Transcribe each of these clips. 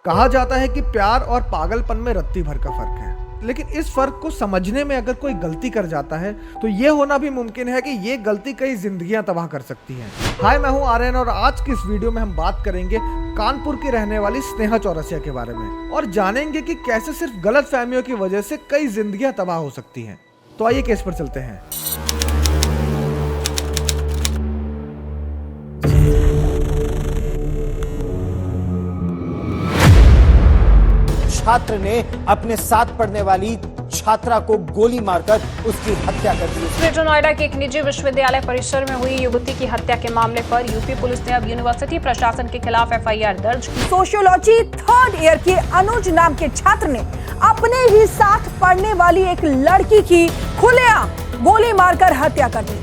कहा जाता है कि प्यार और पागलपन में रत्ती भर का फर्क है, लेकिन इस फर्क को समझने में अगर कोई गलती कर जाता है तो ये होना भी मुमकिन है कि ये गलती कई जिंदगियां तबाह कर सकती है। हाय, मैं हूं आर्यन और आज की इस वीडियो में हम बात करेंगे कानपुर की रहने वाली स्नेहा चौरसिया के बारे में और जानेंगे कि कैसे सिर्फ गलत फहमियों की वजह से कई जिंदगियां तबाह हो सकती हैं। तो आइए केस पर चलते हैं। छात्र ने अपने साथ पढ़ने वाली छात्रा को गोली मारकर उसकी हत्या कर दी। ग्रेटर नोएडा के एक निजी विश्वविद्यालय परिसर में हुई युवती की हत्या के मामले पर यूपी पुलिस ने अब यूनिवर्सिटी प्रशासन के खिलाफ एफआईआर दर्ज की। सोशियोलॉजी थर्ड ईयर के अनुज नाम के छात्र ने अपने ही साथ पढ़ने वाली एक लड़की की खुलेआम गोली मारकर हत्या कर दी।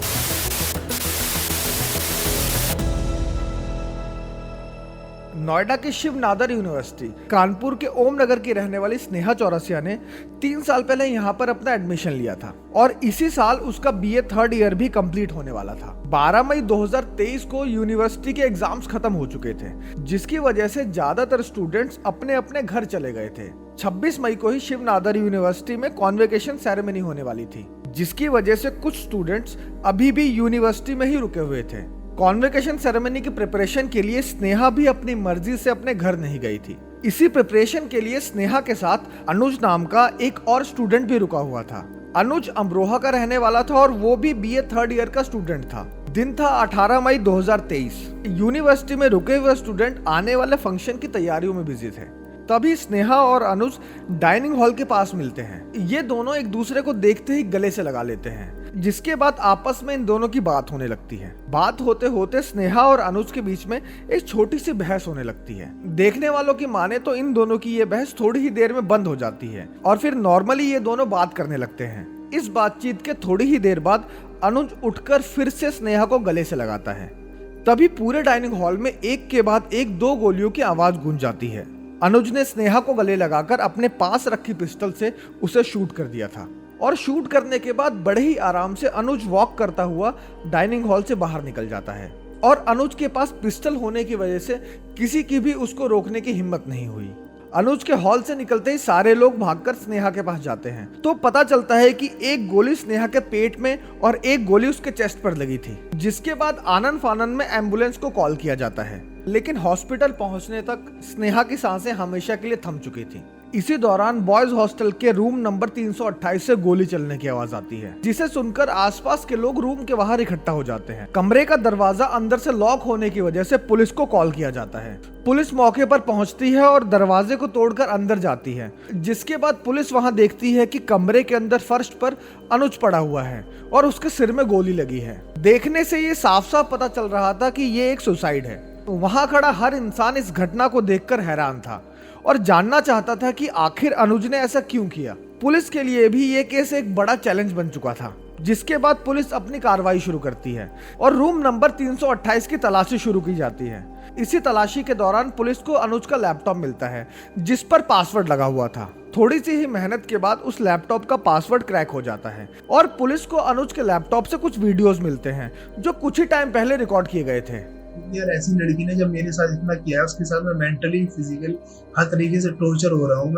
नोएडा के शिव नादर यूनिवर्सिटी कानपुर के ओम नगर की रहने वाली स्नेहा चौरसिया ने 3 साल पहले यहाँ पर अपना एडमिशन लिया था और इसी साल उसका बीए थर्ड ईयर भी कंप्लीट होने वाला था। 12 मई 2023 को यूनिवर्सिटी के एग्जाम्स खत्म हो चुके थे, जिसकी वजह से ज्यादातर स्टूडेंट्स अपने अपने घर चले गए थे। 26 मई को ही शिव नादर यूनिवर्सिटी में कॉन्वोकेशन सेरेमनी होने वाली थी, जिसकी वजह से कुछ स्टूडेंट्स अभी भी यूनिवर्सिटी में ही रुके हुए थे। कॉन्वोकेशन सेरेमनी की प्रिपरेशन के लिए स्नेहा भी अपनी मर्जी से अपने घर नहीं गई थी। इसी प्रिपरेशन के लिए स्नेहा के साथ अनुज नाम का एक और स्टूडेंट भी रुका हुआ था। अनुज अमरोहा का रहने वाला था और वो भी बीए थर्ड ईयर का स्टूडेंट था। दिन था 18 मई 2023। यूनिवर्सिटी में रुके हुए स्टूडेंट आने वाले फंक्शन की तैयारियों में बिजी थे। तभी स्नेहा और अनुज डाइनिंग हॉल के पास मिलते हैं। ये दोनों एक दूसरे को देखते ही गले से लगा लेते हैं, जिसके बाद आपस में इन दोनों की बात होने लगती है। बात होते होते स्नेहा और अनुज के बीच में एक छोटी सी बहस होने लगती है। देखने वालों की माने तो इन दोनों की ये बहस थोड़ी ही देर में बंद हो जाती है और फिर नॉर्मली ये दोनों बात करने लगते हैं। इस बातचीत के थोड़ी ही देर बाद अनुज उठकर फिर से स्नेहा को गले से लगाता है। तभी पूरे डाइनिंग हॉल में एक के बाद एक 2 गोलियों की आवाज गूंज जाती है। अनुज ने स्नेहा को गले लगाकर अपने पास रखी पिस्टल से उसे शूट कर दिया था और शूट करने के बाद बड़े ही आराम से अनुज वॉक करता हुआ डाइनिंग हॉल से बाहर निकल जाता है और अनुज के पास पिस्टल होने की वजह से किसी की भी उसको रोकने की हिम्मत नहीं हुई। अनुज के हॉल से निकलते ही सारे लोग भागकर स्नेहा के पास जाते हैं तो पता चलता है कि एक गोली स्नेहा के पेट में और एक गोली उसके चेस्ट पर लगी थी, जिसके बाद आनन फानन में एम्बुलेंस को कॉल किया जाता है। लेकिन हॉस्पिटल पहुंचने तक स्नेहा की सांसें हमेशा के लिए थम चुकी थी। इसी दौरान बॉयज हॉस्टल के रूम नंबर 328 से गोली चलने की आवाज आती है, जिसे सुनकर आसपास के लोग रूम के बाहर इकट्ठा हो जाते हैं। कमरे का दरवाजा अंदर से लॉक होने की वजह से पुलिस को कॉल किया जाता है। पुलिस मौके पर पहुंचती है और दरवाजे को तोड़कर अंदर जाती है, जिसके बाद पुलिस वहां देखती है कि कमरे के अंदर फर्श पर अनुज पड़ा हुआ है और उसके सिर में गोली लगी है। देखने से ये साफ साफ पता चल रहा था कि ये एक सुसाइड है। वहां खड़ा हर इंसान इस घटना को देखकर हैरान था और जानना चाहता था कि आखिर अनुज ने ऐसा क्यों किया। पुलिस के लिए भी ये केस एक बड़ा चैलेंज बन चुका था, जिसके बाद पुलिस अपनी कार्रवाई शुरू करती है और रूम नंबर 328 की तलाशी शुरू की जाती है। इसी तलाशी के दौरान पुलिस को अनुज का लैपटॉप मिलता है, जिस पर पासवर्ड लगा हुआ था। थोड़ी सी ही मेहनत के बाद उस लैपटॉप का पासवर्ड क्रैक हो जाता है और पुलिस को अनुज के लैपटॉप से कुछ वीडियोस मिलते हैं जो कुछ ही टाइम पहले रिकॉर्ड किए गए थे। यार, ऐसी लड़की ने जब मेरे साथ इतना किया है, उसके साथ मैं मेंटली फिजिकल हर तरीके से टॉर्चर हो रहा हूँ।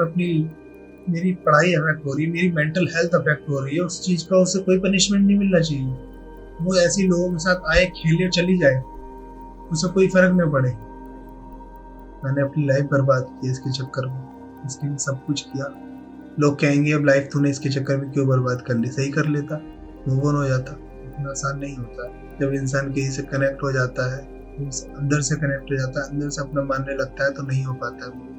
मेरी पढ़ाई अफेक्ट हो रही है, मेरी मेंटल हेल्थ अफेक्ट हो रही है। उस चीज का उससे कोई पनिशमेंट नहीं मिलना चाहिए। वो ऐसी लोगों के साथ आए, खेले, चली जाए, उसे कोई फर्क न पड़े। मैंने अपनी लाइफ बर्बाद की इसके चक्कर में, इसके लिए सब कुछ किया। लोग कहेंगे अब लाइफ तूने इसके चक्कर में क्यों बर्बाद कर ली। सही कर लेता, मूव ऑन हो जाता। इतना आसान नहीं होता। जब इंसान किसी से कनेक्ट हो जाता है, अंदर से कनेक्ट हो जाता है, अंदर से अपना मानने लगता है, तो नहीं हो पाता है।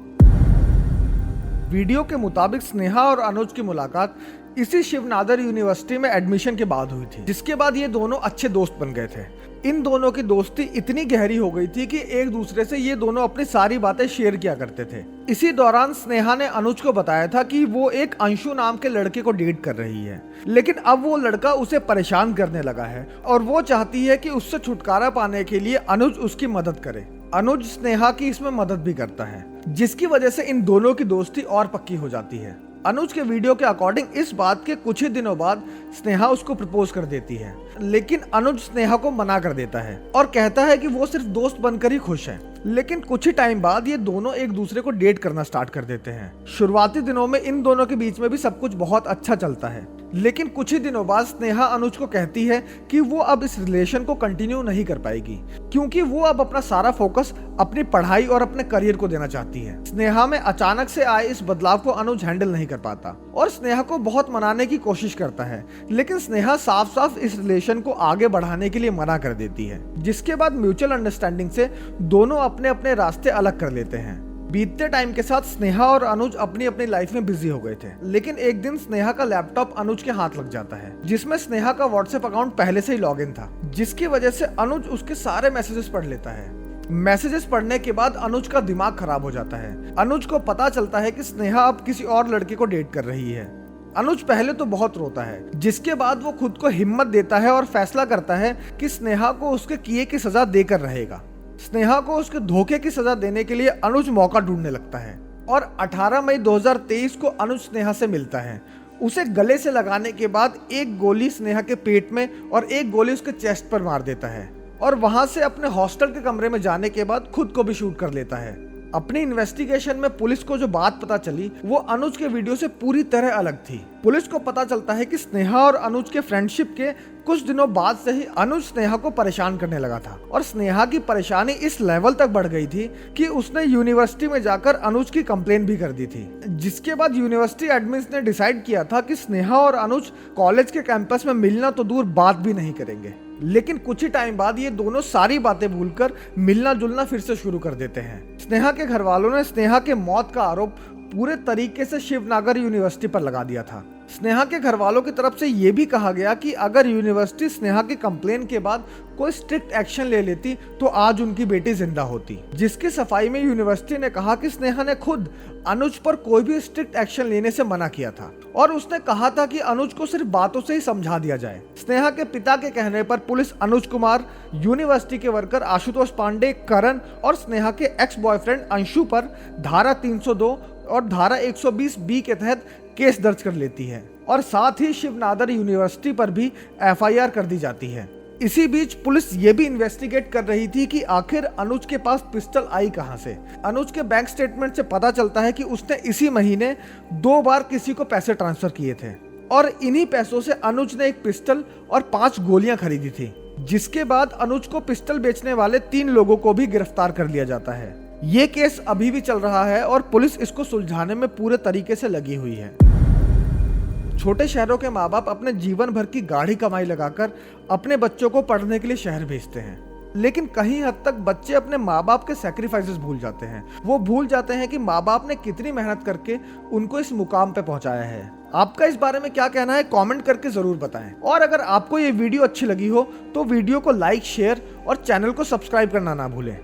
वीडियो के मुताबिक स्नेहा और अनुज की मुलाकात इसी शिव नादर यूनिवर्सिटी में एडमिशन के बाद हुई थी, जिसके बाद ये दोनों अच्छे दोस्त बन गए थे। इन दोनों की दोस्ती इतनी गहरी हो गई थी कि एक दूसरे से ये दोनों अपनी सारी बातें शेयर किया करते थे। इसी दौरान स्नेहा ने अनुज को बताया था कि वो एक अंशु नाम के लड़के को डेट कर रही है, लेकिन अब वो लड़का उसे परेशान करने लगा है और वो चाहती है कि उससे छुटकारा पाने के लिए अनुज उसकी मदद करे। अनुज स्नेहा की इसमें मदद भी करता है, जिसकी वजह से इन दोनों की दोस्ती और पक्की हो जाती है। अनुज के वीडियो के अकॉर्डिंग इस बात के कुछ ही दिनों बाद स्नेहा उसको प्रपोज कर देती है, लेकिन अनुज स्नेहा को मना कर देता है और कहता है कि वो सिर्फ दोस्त बनकर ही खुश है। लेकिन कुछ ही टाइम बाद ये दोनों एक दूसरे को डेट करना स्टार्ट कर देते हैं। शुरुआती दिनों में इन दोनों के बीच में भी सब कुछ बहुत अच्छा चलता है, लेकिन कुछ ही दिनों बाद स्नेहा अनुज को कहती है कि वो अब इस रिलेशन को कंटिन्यू नहीं कर पाएगी, क्योंकि वो अब अपना सारा फोकस अपनी पढ़ाई और अपने करियर को देना चाहती है। स्नेहा में अचानक से आए इस बदलाव को अनुज हैंडल नहीं कर पाता और स्नेहा को बहुत मनाने की कोशिश करता है, लेकिन स्नेहा साफ साफ इस रिलेशन को आगे बढ़ाने के लिए मना कर देती है, जिसके बाद म्यूचुअल अंडरस्टैंडिंग से दोनों अपने अपने रास्ते अलग कर लेते हैं। बीतते टाइम के साथ स्नेहा और अनुज अपनी अपनी लाइफ में बिजी हो गए थे, लेकिन एक दिन स्नेहा का लैपटॉप अनुज के हाथ लग जाता है, जिसमें स्नेहा का व्हाट्सएप अकाउंट पहले से ही लॉगिन था, जिसकी वजह से अनुज उसके सारे मैसेजेस पढ़ लेता है। मैसेजेस पढ़ने के बाद अनुज का दिमाग खराब हो जाता है। अनुज को पता चलता है कि स्नेहा अब किसी और लड़के को डेट कर रही है। अनुज पहले तो बहुत रोता है, जिसके बाद वो खुद को हिम्मत देता है और फैसला करता है कि स्नेहा को उसके किए की सजा देकर रहेगा। स्नेहा को उसके धोखे की सजा देने के लिए अनुज मौका ढूंढने लगता है और 18 मई 2023 को अनुज स्नेहा से मिलता है। उसे गले से लगाने के बाद एक गोली स्नेहा के पेट में और एक गोली उसके चेस्ट पर मार देता है और वहां से अपने हॉस्टल के कमरे में जाने के बाद खुद को भी शूट कर लेता है। अपनी इन्वेस्टिगेशन में पुलिस को जो बात पता चली वो अनुज के वीडियो से पूरी तरह अलग थी। पुलिस को पता चलता है कि स्नेहा और अनुज के फ्रेंडशिप के कुछ दिनों बाद से ही अनुज स्नेहा को परेशान करने लगा था और स्नेहा की परेशानी इस लेवल तक बढ़ गई थी कि उसने यूनिवर्सिटी में जाकर अनुज की कंप्लेन भी कर दी थी, जिसके बाद यूनिवर्सिटी एडमिन्स ने डिसाइड किया था कि स्नेहा और अनुज कॉलेज के कैंपस में मिलना तो दूर बात भी नहीं करेंगे। लेकिन कुछ ही टाइम बाद ये दोनों सारी बातें भूलकर मिलना जुलना फिर से शुरू कर देते हैं। स्नेहा के घर वालों ने स्नेहा के मौत का आरोप पूरे तरीके से शिवनागर यूनिवर्सिटी पर लगा दिया था। स्नेहा के घर वालों की तरफ से यह भी कहा गया कि अगर यूनिवर्सिटी स्नेहा की कंप्लेन के बाद कोई स्ट्रिक्ट एक्शन ले लेती तो आज उनकी बेटी जिंदा होती, जिसकी सफाई में यूनिवर्सिटी ने कहा कि स्नेहा ने खुद अनुज पर कोई भी स्ट्रिक्ट एक्शन लेने से मना किया था और उसने कहा था कि अनुज को सिर्फ बातों से ही समझा दिया जाए। स्नेहा के पिता के कहने पर पुलिस अनुज कुमार, यूनिवर्सिटी के वर्कर आशुतोष पांडे, करण और स्नेहा के एक्स बॉयफ्रेंड अंशु पर धारा 302 और धारा 120B के तहत केस दर्ज कर लेती है और साथ ही शिवनादर यूनिवर्सिटी पर भी FIR कर दी जाती है। इसी बीच पुलिस ये भी इन्वेस्टिगेट कर रही थी कि आखिर अनुज के पास पिस्टल आई कहां से। अनुज के बैंक स्टेटमेंट से पता चलता है कि उसने इसी महीने 2 बार किसी को पैसे ट्रांसफर किए थे और इन्हीं पैसों से अनुज ने एक पिस्टल और 5 गोलियां खरीदी थी, जिसके बाद अनुज को पिस्टल बेचने वाले 3 लोगों को भी गिरफ्तार कर लिया जाता है। ये केस अभी भी चल रहा है और पुलिस इसको सुलझाने में पूरे तरीके से लगी हुई है। छोटे शहरों के माँ बाप अपने जीवन भर की गाढ़ी कमाई लगाकर अपने बच्चों को पढ़ने के लिए शहर भेजते हैं, लेकिन कहीं हद तक बच्चे अपने माँ बाप के सैक्रिफाइसेस भूल जाते हैं। वो भूल जाते हैं कि माँ बाप ने कितनी मेहनत करके उनको इस मुकाम पे पहुंचाया है। आपका इस बारे में क्या कहना है कमेंट करके जरूर बताएं और अगर आपको ये वीडियो अच्छी लगी हो तो वीडियो को लाइक, शेयर और चैनल को सब्सक्राइब करना ना भूलें।